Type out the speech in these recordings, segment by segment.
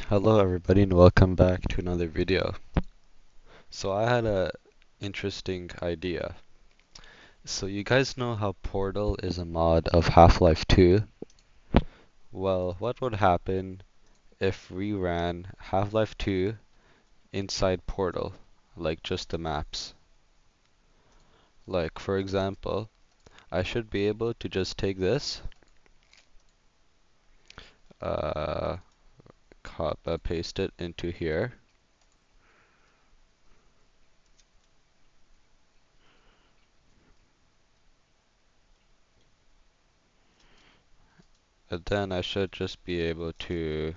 Hello everybody and welcome back to another video. So I had a interesting idea. So you guys know how Portal is a mod of Half-Life 2? Well, what would happen if we ran Half-Life 2 inside Portal, like just the maps? Like for example, I should be able to just take this, uh, paste it into here, and then I should just be able to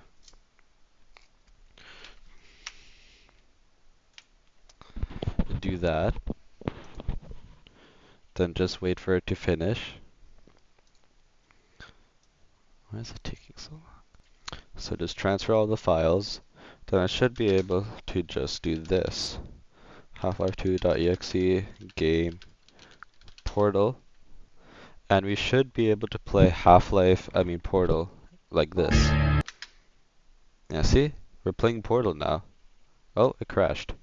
do that. Then just wait for it to finish. Why is it taking so long? So just transfer all the files. Then I should be able to just do this. Half-Life 2.exe game portal. And we should be able to play Portal like this. Yeah, see? We're playing Portal now. Oh, it crashed.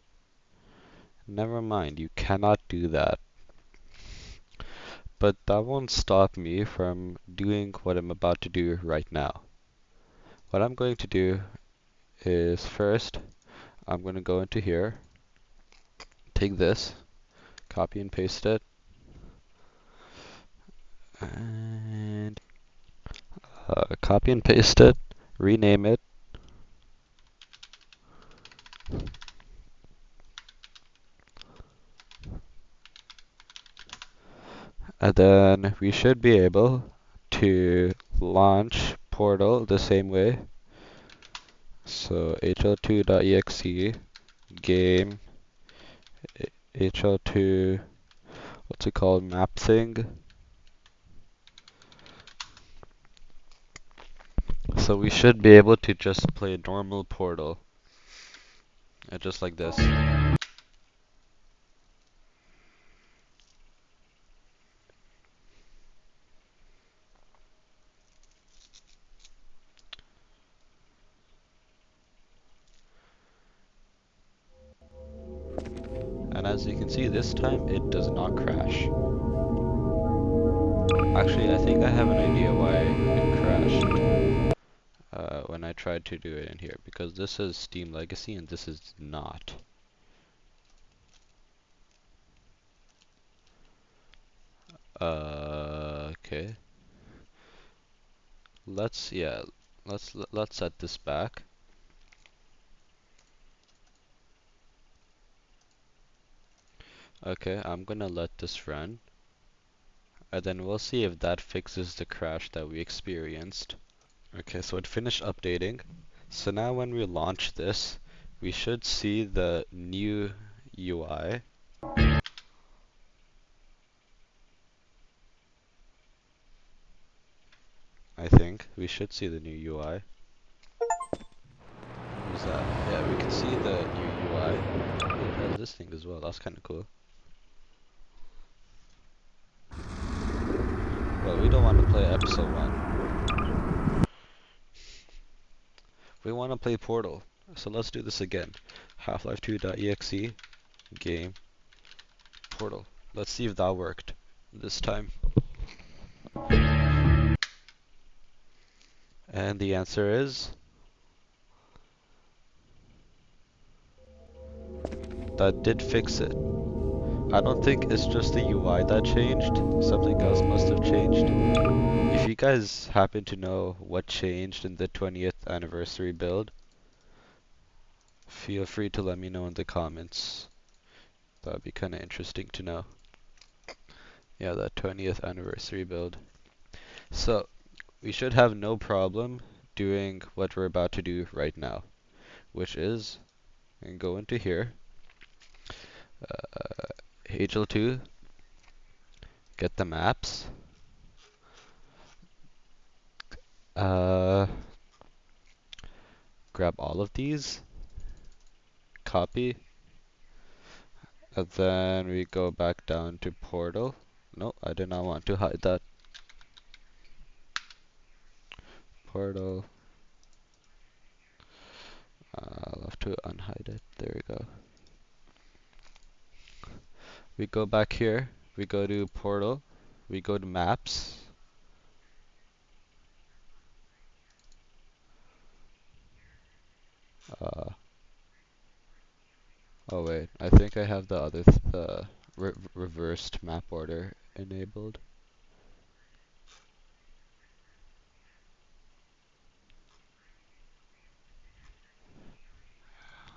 Never mind, you cannot do that. But that won't stop me from doing what I'm about to do right now. What I'm going to do is first, I'm going to go into here, take this, copy and paste it, and copy and paste it, rename it, and then we should be able to launch Portal the same way. So HL2.exe game HL2, what's it called, map thing. So we should be able to just play normal Portal, just like this. And as you can see, this time it does not crash. Actually, I think I have an idea why it crashed when I tried to do it in here, because this is Steam Legacy and this is not. Okay. Let's set this back. Okay, I'm gonna let this run, and then we'll see if that fixes the crash that we experienced. Okay, so it finished updating. So now when we launch this, we should see the new UI. I think we should see the new UI. Who's that? Yeah, we can see the new UI. Oh, it has this thing as well. That's kind of cool. Well, we don't want to play episode 1. We want to play Portal. So let's do this again. Half-Life 2.exe game Portal. Let's see if that worked this time. And the answer is that did fix it. I don't think it's just the UI that changed. Something else must have changed. If you guys happen to know what changed in the 20th anniversary build, feel free to let me know in the comments. That'd be kind of interesting to know. Yeah, that 20th anniversary build. So, we should have no problem doing what we're about to do right now, which is, and go into here, HL2, get the maps, uh, grab all of these, copy, and then we go back down to Portal. No, I do not want to hide that. Portal. to unhide it. There we go. We go back here. We go to Portal. We go to Maps. Uh, oh wait, I think I have the other the reversed map order enabled.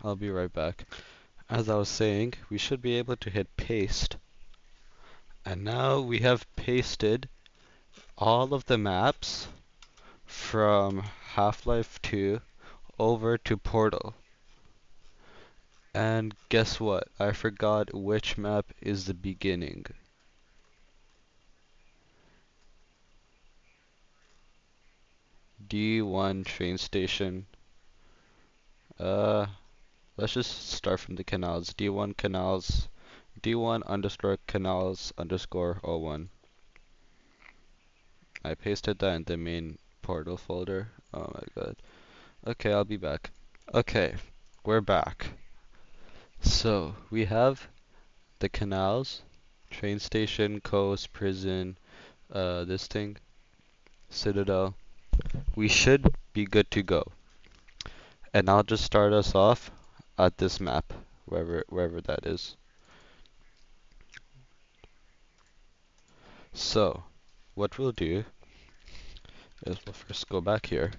I'll be right back. As I was saying, we should be able to hit paste. And now we have pasted all of the maps from Half-Life 2 over to Portal. And guess what? I forgot which map is the beginning. D1 train station. Uh, let's just start from the canals. D1 canals. D1 underscore canals underscore O1. I pasted that in the main Portal folder. Oh my god. Okay, I'll be back. Okay, we're back. So, we have the canals, train station, coast, prison, this thing, citadel. We should be good to go. And I'll just start us off at this map, wherever that is. So, what we'll do is we'll first go back here.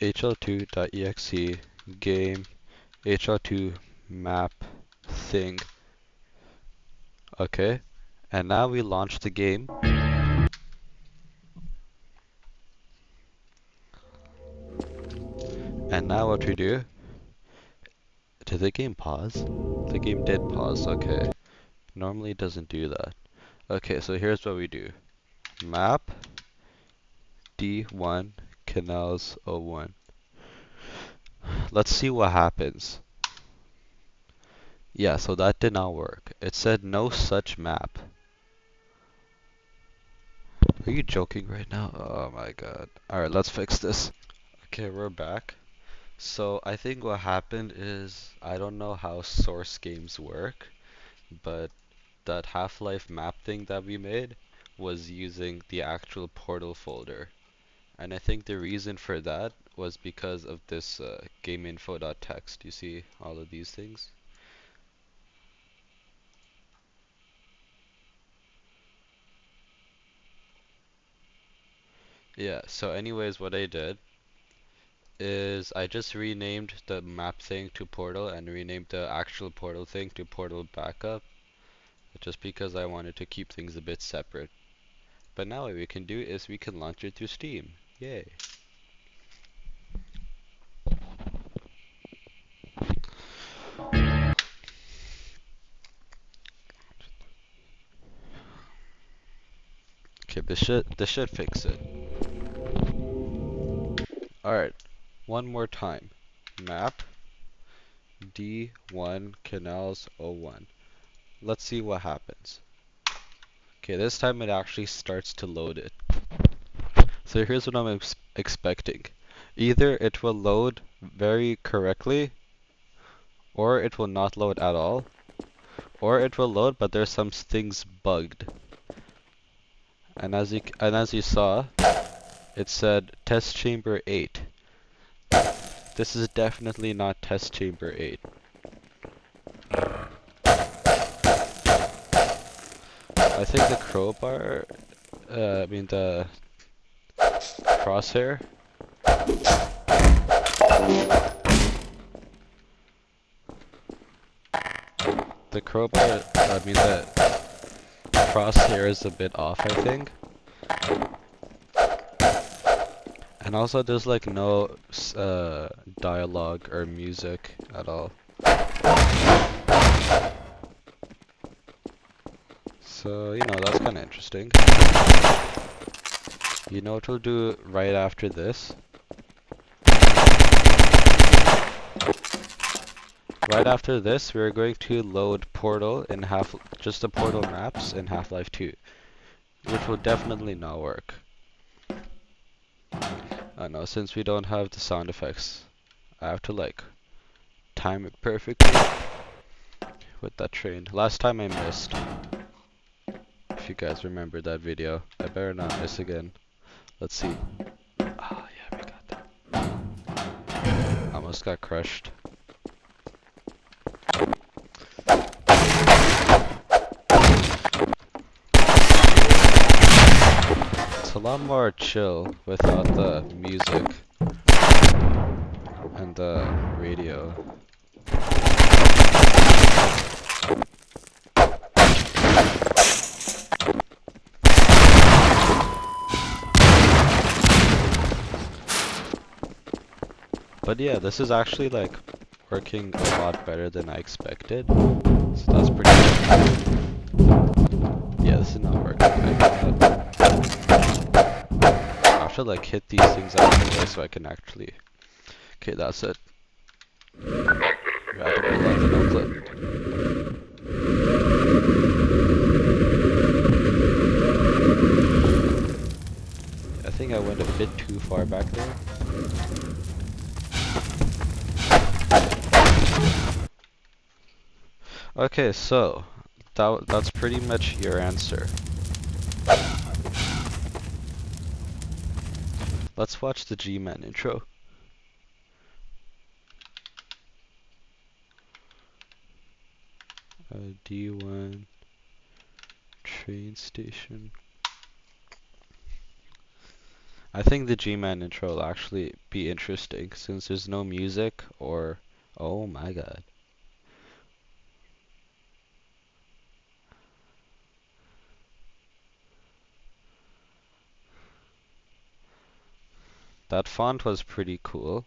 HL2.exe game HL2 map thing. Okay, and now we launch the game. And now what we do, did the game pause? The game did pause, okay. Normally it doesn't do that. Okay, so here's what we do. Map D1 canals O1. Let's see what happens. Yeah, so that did not work. It said no such map. Are you joking right now? Oh my god. Alright, let's fix this. Okay, we're back. So I think what happened is, I don't know how source games work, but that Half-Life map thing that we made was using the actual Portal folder. And I think the reason for that was because of this gameinfo.txt. You see all of these things? Yeah, so anyways, what I did is I just renamed the map thing to Portal and renamed the actual Portal thing to Portal Backup, just because I wanted to keep things a bit separate. But now what we can do is we can launch it through Steam. Yay. Okay, this should fix it. Alright, one more time. Map D1 canals O1. Let's see what happens. Okay, this time it actually starts to load it. So here's what I'm expecting. Either it will load very correctly, or it will not load at all, or it will load but there's some things bugged. And as you saw, it said test chamber 8. This is definitely not test chamber 8. I think the crowbar, I mean the crosshair. The crowbar, I mean the crosshair is a bit off, I think. And also there's like no dialogue or music at all. So, you know, that's kind of interesting. You know what we'll do right after this? Right after this, we're going to load Portal in just the Portal maps in Half-Life 2, which will definitely not work. I know, since we don't have the sound effects, I have to like time it perfectly with that train. Last time I missed. If you guys remember that video, I better not miss again. Let's see. Oh yeah, we got that. Almost got crushed. It's a lot more chill without the music and the radio. But yeah, this is actually like working a lot better than I expected. So that's pretty good. Yeah, this is not working. I have to like hit these things out of the way so I can actually. Okay, that's it. Radical left no clip. I think I went a bit too far back there. Okay, so that's pretty much your answer. Let's watch the G-Man intro. D1 train station. I think the G-Man intro will actually be interesting since there's no music or... Oh my god. That font was pretty cool.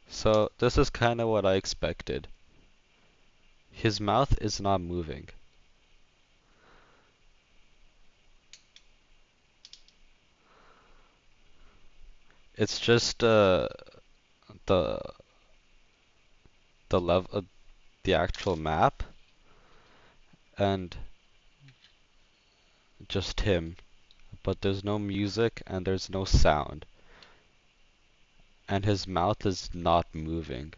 So this is kind of what I expected. His mouth is not moving. It's just the level, the actual map, and just him. But there's no music and there's no sound. And his mouth is not moving.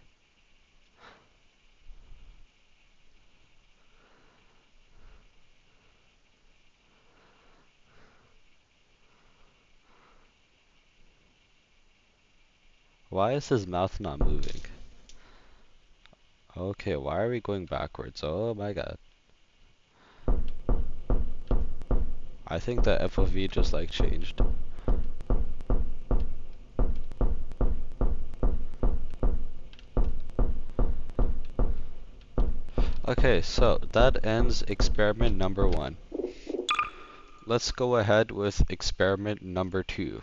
Why is his mouth not moving? Okay, why are we going backwards? Oh my god. I think the FOV just like changed. Okay, so that ends experiment number 1. Let's go ahead with experiment number 2.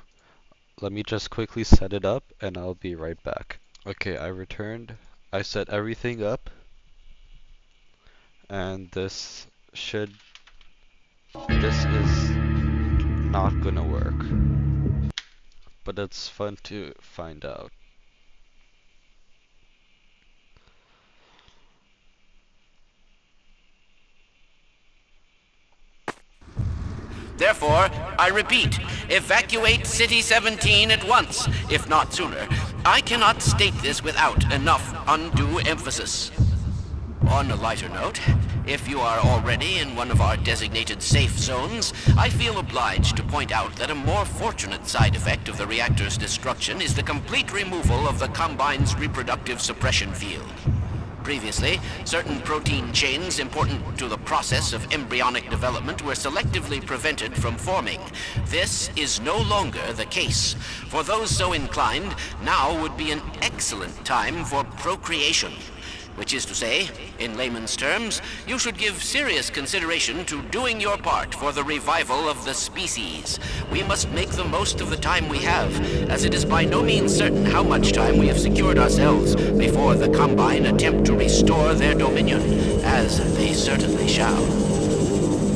Let me just quickly set it up and I'll be right back. Okay, I returned. I set everything up. And this is not gonna work. But it's fun to find out. Therefore, I repeat, evacuate City 17 at once, if not sooner. I cannot state this without enough undue emphasis. On a lighter note, if you are already in one of our designated safe zones, I feel obliged to point out that a more fortunate side effect of the reactor's destruction is the complete removal of the Combine's reproductive suppression field. Previously, certain protein chains important to the process of embryonic development were selectively prevented from forming. This is no longer the case. For those so inclined, now would be an excellent time for procreation. Which is to say, in layman's terms, you should give serious consideration to doing your part for the revival of the species. We must make the most of the time we have, as it is by no means certain how much time we have secured ourselves before the Combine attempt to restore their dominion, as they certainly shall.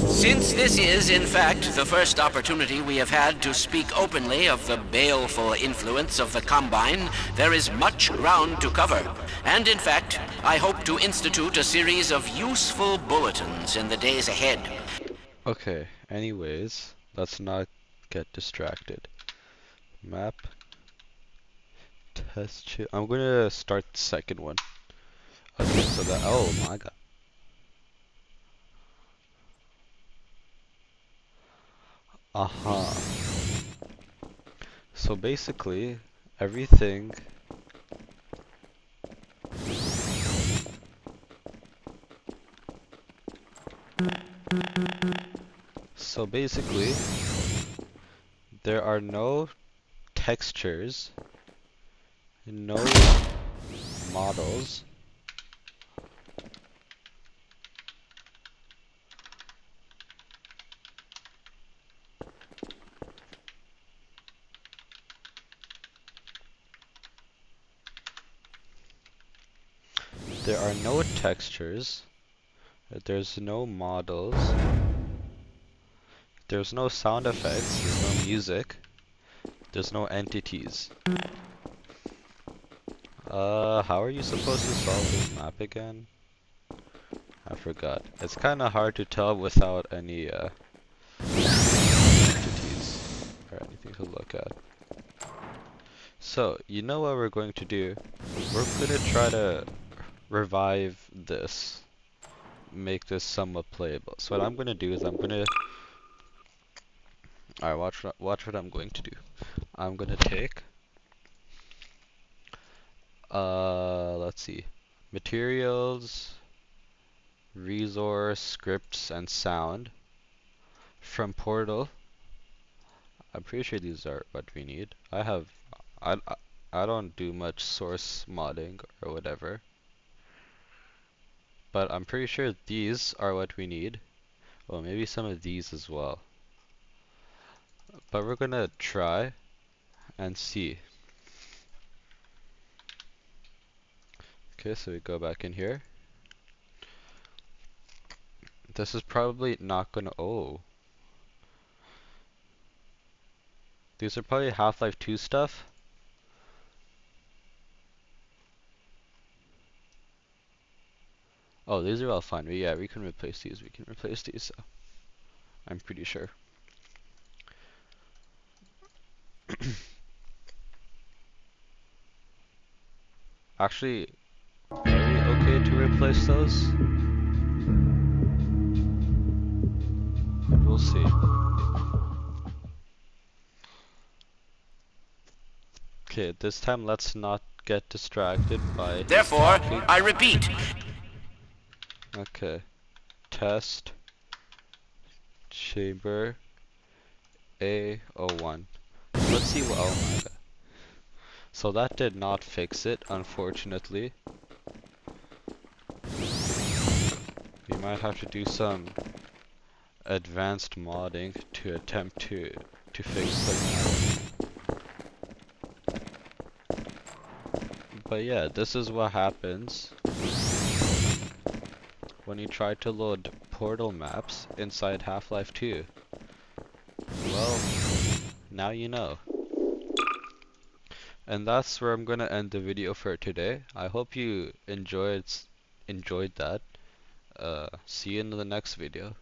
Since this is, in fact, the first opportunity we have had to speak openly of the baleful influence of the Combine, there is much ground to cover. And in fact, I hope to institute a series of useful bulletins in the days ahead. Okay, anyways, let's not get distracted. Map, Test chip. I'm gonna start the second one. Okay, so that. Oh my god. Aha. So basically, everything. So basically, there are no textures, no models. There are no textures. There's no models. There's no sound effects. There's no music. There's no entities. How are you supposed to solve this map again? I forgot. It's kind of hard to tell without any entities or anything to look at. So, you know what we're going to do? We're gonna try to revive this, make this somewhat playable. So what I'm gonna do is alright, watch what I'm going to do. I'm gonna take let's see, materials, resource, scripts, and sound from Portal. I'm pretty sure these are what we need. I I don't do much source modding or whatever, but I'm pretty sure these are what we need. Well, maybe some of these as well. But we're gonna try and see. Okay, so we go back in here. This is probably not gonna. Oh, these are probably Half-Life 2 stuff. Oh, these are all fine. Yeah, we can replace these. We can replace these. So I'm pretty sure. Actually, are we okay to replace those? We'll see. Okay, this time let's not get distracted by his Therefore, talking. I repeat, Okay, test chamber A01. Let's see what. Oh my god. So that did not fix it, unfortunately. We might have to do some advanced modding to attempt to fix the map. But yeah, this is what happens when you try to load Portal maps inside Half-Life 2. Well, now you know. And that's where I'm gonna end the video for today. I hope you enjoyed that. See you in the next video.